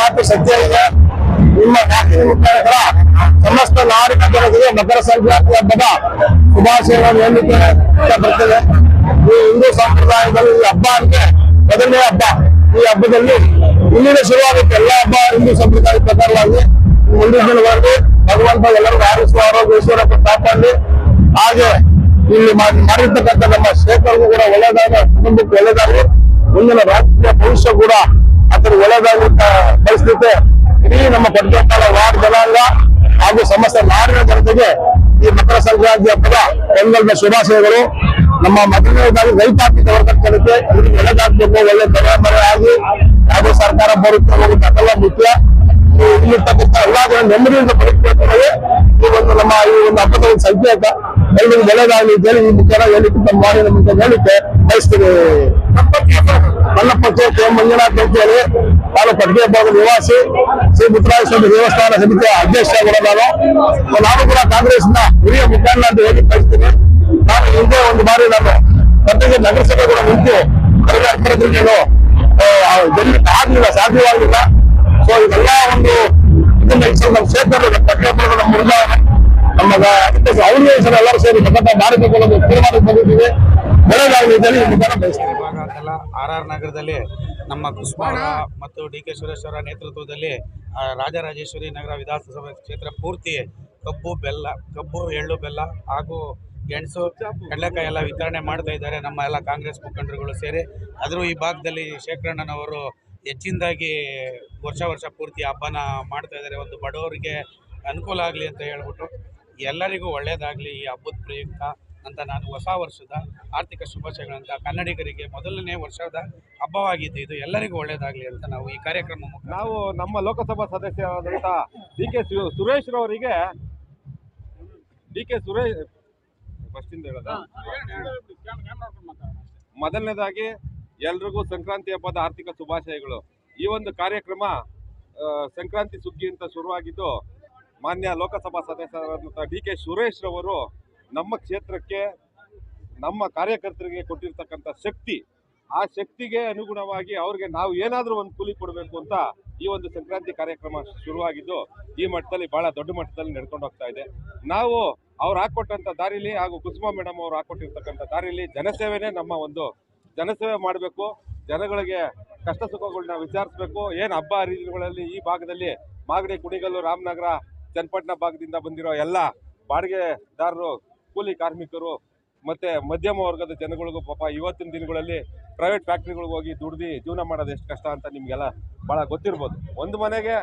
ಮಾತು ಸತ್ಯ ಇದೆ. ನಿಮ್ಮ ವಾಹಿನಿ ಮುಖಾಂತರ ಸಮಸ್ತ ನಾಡಿನ ಜನತೆಗೆ ಮಕರ ಸಂಕ್ರಾಂತಿ ಹಬ್ಬದ ಶುಭಾಶಯಗಳನ್ನು ಹೇಳಲಿಕ್ಕೆ ಇಷ್ಟಪಡ್ತೇವೆ. ಈ ಹಿಂದೂ ಸಂಪ್ರದಾಯದಲ್ಲಿ ಈ ಹಬ್ಬ ಅಂದ್ರೆ ಮೊದಲನೇ ಹಬ್ಬ. ಈ ಹಬ್ಬದಲ್ಲಿ ಇಲ್ಲಿಂದ ಶುರುವಾಗುತ್ತೆ ಎಲ್ಲ ಹಬ್ಬ. ಹಿಂದೂ ಸಂಪ್ರದಾಯ ಪ್ರಕಾರವಾಗಿ ಮುಂದಿನ ದಿನಗಳಲ್ಲಿ ಭಗವಂತ ಎಲ್ಲರಿಗೂ ಆರೋಗ್ಯ ಆರೋಗ್ಯ ಕಾಪಾಡಲಿ. ಹಾಗೆ ಇಲ್ಲಿ ಮಾಡಿರ್ತಕ್ಕಂಥ ನಮ್ಮ ಕ್ಷೇತ್ರಕ್ಕೂ ಕೂಡ ಒಳ್ಳೆಯದಾದ, ಕುಟುಂಬಕ್ಕೆ ಒಳ್ಳೆಯದಾಗಲಿ, ಮುಂದಿನ ರಾಜಕೀಯ ಭವಿಷ್ಯ ಕೂಡ ಅದರ ಒಳ್ಳೆಯದಾಗುವಂತ ಪರಿಸ್ಥಿತಿ ಇಡೀ ನಮ್ಮ ಪಟ್ಟಣ ವಾರ್ಡ್ ಜನಾಂಗ ಹಾಗೂ ಸಮಸ್ತ ನಾಡಿನ ಜನತೆಗೆ ಈ ಮಕರ ಸಂಕ್ರಾಂತಿ ಹಬ್ಬದ ಒಂದೊಂದು ಶುಭಾಶಯಗಳು. ನಮ್ಮ ಮೊದಲನೇದಾಗಿ ರೈತಾಪಿ ವರ್ಗಕ್ಕೆ ಇದಕ್ಕೆ ಒಳ್ಳೆದಾಗಬೇಕು, ಒಳ್ಳೆ ಮರೆ ಆಗಿ ಯಾವುದೇ ಸರ್ಕಾರ ಬರುತ್ತೆ ಹೋಗುತ್ತೆ ಅದೆಲ್ಲ ಮುಖ್ಯ. ಇಲ್ಲಿರ್ತಕ್ಕಂಥ ಎಲ್ಲಾ ಜನ ನೆಮ್ಮದಿಯಿಂದ ಬದುಕಬೇಕಾದ್ರೆ ಈ ಒಂದು ನಮ್ಮ ಈ ಒಂದು ಹಬ್ಬದ ಒಂದು ಸಂಕೇತ ಎಲ್ಲರಿಗೂ ಒಳ್ಳೆದಾಗಲಿ ಅಂತ ಹೇಳಿ ಈ ಮುಖ್ಯನ ಹೇಳಿಕ್ಕೆ ನಮ್ಮ ಮಾಡಿನ ಮುಂದೆ ಹೇಳಿಕ್ಕೆ ಬಯಸ್ತೀನಿ. ನನ್ನ ಪಕ್ಷ ಕೆ ಮಂಜುನಾಥ್ ಅಂತ ಹೇಳಿ ನಾನು ಪಟ್ಟಿ ಭಾಗದ ನಿವಾಸಿ, ಶ್ರೀ ಮುತ್ತರಾಯಸ್ವಾಮಿ ದೇವಸ್ಥಾನ ಸಮಿತಿಯ ಅಧ್ಯಕ್ಷ ಕೂಡ ನಾನು ಕೂಡ ಕಾಂಗ್ರೆಸ್ನ ಹಿರಿಯ ಮುಖಂಡ ಅಂತ ಹೇಳಿ ಬಯಸ್ತೀನಿ. ನಾನು ಹಿಂದೆ ಒಂದು ಬಾರಿ ನಾನು ಪತ್ರಿಕೆ ನಗರಸಭೆ ಕೂಡ ನಿಂತು ಗೆಲ್ಲಕ್ಕೆ ಆಗ್ಲಿಲ್ಲ, ಸಾಧ್ಯವಾಗಲಿಲ್ಲ. ಸೊ ಇದೆಲ್ಲ ಒಂದು ಇದನ್ನ ನಮ್ಮ ಕ್ಷೇತ್ರದ ಪಟ್ಟಣದ ನಮ್ಮ ನಮ್ಮ ಅವ್ರಿಗೆ ಎಲ್ಲರೂ ಸೇರಿ ಮಾಡಬೇಕು ಅನ್ನೋದು ತೀರ್ಮಾನಕ್ಕೆ ಬಂದಿದ್ದೀವಿ. ಒಳ್ಳೆದಾಗಲಿ ಅಂತ ಹೇಳಿ ಮುಖಾನ ಬಯಸ್ತೀನಿ. ಆರ್ ನಗರದಲ್ಲಿ ನಮ್ಮ ಕುಸುಮ ಮತ್ತು ಡಿ ಕೆ ಸುರೇಶ್ ಅವರ ನೇತೃತ್ವದಲ್ಲಿ ರಾಜರಾಜೇಶ್ವರಿ ನಗರ ವಿಧಾನಸಭಾ ಕ್ಷೇತ್ರ ಪೂರ್ತಿ ಕಬ್ಬು ಎಳ್ಳು ಬೆಲ್ಲ ಹಾಗೂ ಗೆಣಸು ಕಡಲೆಕಾಯಿ ಎಲ್ಲ ವಿತರಣೆ ಮಾಡ್ತಾ ಇದ್ದಾರೆ ನಮ್ಮ ಎಲ್ಲ ಕಾಂಗ್ರೆಸ್ ಮುಖಂಡರುಗಳು ಸೇರಿ. ಆದರೂ ಈ ಭಾಗದಲ್ಲಿ ಶೇಖರಣ್ಣನವರು ಹೆಚ್ಚಿನದಾಗಿ ವರ್ಷ ಪೂರ್ತಿ ಹಬ್ಬನ ಮಾಡ್ತಾ ಇದ್ದಾರೆ. ಒಂದು ಬಡವರಿಗೆ ಅನುಕೂಲ ಆಗಲಿ ಅಂತ ಹೇಳ್ಬಿಟ್ಟು ಎಲ್ಲರಿಗೂ ಒಳ್ಳೆಯದಾಗಲಿ ಈ ಹಬ್ಬದ ಪ್ರಯುಕ್ತ ಅಂತ ನಾನು ಹೊಸ ವರ್ಷದ ಆರ್ಥಿಕ ಶುಭಾಶಯಗಳಂತ ಕನ್ನಡಿಗರಿಗೆ ಮೊದಲನೇ ವರ್ಷದ ಹಬ್ಬವಾಗಿದ್ದು ಇದು ಎಲ್ಲರಿಗೂ ಒಳ್ಳೆಯದಾಗಲಿ ಅಂತ ನಾವು ಈ ಕಾರ್ಯಕ್ರಮ ನಾವು ನಮ್ಮ ಲೋಕಸಭಾ ಸದಸ್ಯರಾದಂಥ ಡಿ ಕೆ ಸುರೇಶ್ ರವರಿಗೆ ಫಸ್ಟಿಂದ ಹೇಳೋದ ಮೊದಲನೇದಾಗಿ ಎಲ್ರಿಗೂ ಸಂಕ್ರಾಂತಿ ಹಬ್ಬದ ಆರ್ಥಿಕ ಶುಭಾಶಯಗಳು. ಈ ಒಂದು ಕಾರ್ಯಕ್ರಮ ಸಂಕ್ರಾಂತಿ ಸುಗ್ಗಿ ಅಂತ ಶುರುವಾಗಿದ್ದು ಮಾನ್ಯ ಲೋಕಸಭಾ ಸದಸ್ಯರಾದಂಥ ಡಿ ಕೆ ಸುರೇಶ್ ರವರು ನಮ್ಮ ಕ್ಷೇತ್ರಕ್ಕೆ ನಮ್ಮ ಕಾರ್ಯಕರ್ತರಿಗೆ ಕೊಟ್ಟಿರ್ತಕ್ಕಂಥ ಶಕ್ತಿ, ಆ ಶಕ್ತಿಗೆ ಅನುಗುಣವಾಗಿ ಅವ್ರಿಗೆ ನಾವು ಏನಾದರೂ ಒಂದು ಕೂಲಿ ಕೊಡಬೇಕು ಅಂತ ಈ ಒಂದು ಸಂಕ್ರಾಂತಿ ಕಾರ್ಯಕ್ರಮ ಶುರುವಾಗಿದ್ದು ಈ ಮಟ್ಟದಲ್ಲಿ ಭಾಳ ದೊಡ್ಡ ಮಟ್ಟದಲ್ಲಿ ನಡ್ಕೊಂಡು ಹೋಗ್ತಾ ಇದೆ. ನಾವು ಅವ್ರು ಹಾಕ್ಕೊಟ್ಟಂಥ ದಾರಿಲಿ ಹಾಗೂ ಕುಸುಮಾ ಮೇಡಮ್ ಅವ್ರು ಹಾಕ್ಕೊಟ್ಟಿರ್ತಕ್ಕಂಥ ದಾರಿಲಿ ಜನಸೇವೆನೇ ನಮ್ಮ ಒಂದು ಜನಸೇವೆ ಮಾಡಬೇಕು, ಜನಗಳಿಗೆ ಕಷ್ಟ ಸುಖಗಳನ್ನ ವಿಚಾರಿಸಬೇಕು. ಏನು ಹಬ್ಬ ಹರಿದಿನಗಳಲ್ಲಿ ಈ ಭಾಗದಲ್ಲಿ ಮಾಗಡಿ, ಕುಣಿಗಲ್ಲು, ರಾಮನಗರ, ಚನ್ನಪಟ್ಟಣ ಭಾಗದಿಂದ ಬಂದಿರೋ ಎಲ್ಲ ಬಾಡಿಗೆದಾರರು, ಕೂಲಿ ಕಾರ್ಮಿಕರು ಮತ್ತು ಮಧ್ಯಮ ವರ್ಗದ ಜನಗಳಿಗೂ ಪಾಪ ಇವತ್ತಿನ ದಿನಗಳಲ್ಲಿ ಪ್ರೈವೇಟ್ ಫ್ಯಾಕ್ಟ್ರಿಗಳಿಗೆ ಹೋಗಿ ದುಡ್ದು ಜೀವನ ಮಾಡೋದು ಎಷ್ಟು ಕಷ್ಟ ಅಂತ ನಿಮಗೆಲ್ಲ ಭಾಳ ಗೊತ್ತಿರ್ಬೋದು. ಒಂದು ಮನೆಗೆ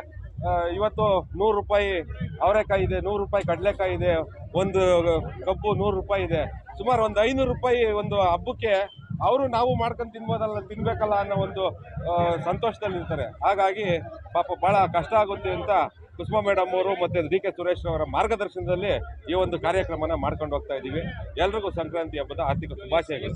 ಇವತ್ತು 100 ರೂಪಾಯಿ ಅವರೆಕಾಯಿ ಇದೆ, 100 ರೂಪಾಯಿ ಕಡಲೆಕಾಯಿ ಇದೆ, ಒಂದು ಕಬ್ಬು 100 ರೂಪಾಯಿ ಇದೆ. ಸುಮಾರು ಒಂದು 500 ರೂಪಾಯಿ ಒಂದು ಹಬ್ಬಕ್ಕೆ ಅವರು ನಾವು ಮಾಡ್ಕೊಂಡು ತಿನ್ಬೇಕಲ್ಲ ಅನ್ನೋ ಒಂದು ಸಂತೋಷದಲ್ಲಿ ಇರ್ತಾರೆ. ಹಾಗಾಗಿ ಪಾಪ ಭಾಳ ಕಷ್ಟ ಆಗುತ್ತೆ ಅಂತ ಕುಸುಮಾ ಮೇಡಮ್ ಅವರು ಮತ್ತು ಡಿ ಕೆ ಸುರೇಶ್ ಅವರ ಮಾರ್ಗದರ್ಶನದಲ್ಲಿ ಈ ಒಂದು ಕಾರ್ಯಕ್ರಮನ ಮಾಡ್ಕೊಂಡು ಹೋಗ್ತಾ ಇದ್ದೀವಿ. ಎಲ್ರಿಗೂ ಸಂಕ್ರಾಂತಿ ಹಬ್ಬದ ಆರ್ಥಿಕ ಶುಭಾಶಯಗಳು.